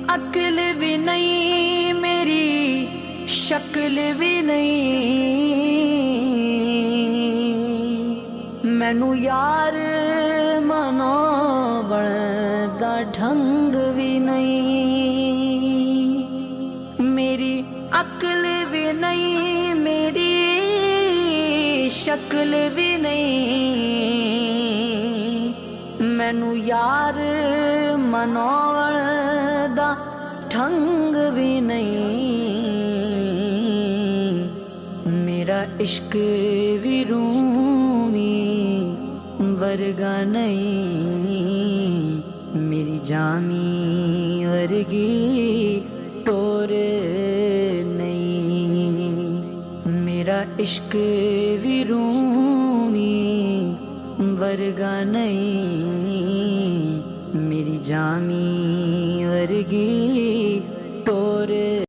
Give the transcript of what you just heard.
अकल भी नहीं, मेरी शक्ल भी नहीं। मैनू यार मनावण दा ढंग भी नहीं। मेरी अकल भी नहीं, मेरी शक्ल भी नहीं। मैनू यार मनावण दा ढंग भी नहीं। मेरा इश्क भी रूमी वर्गा नहीं। मेरी जामी वर्गी टोर नहीं। मेरा इश्क भी रूमी वर्गा नहीं। मेरी जामी वर्गी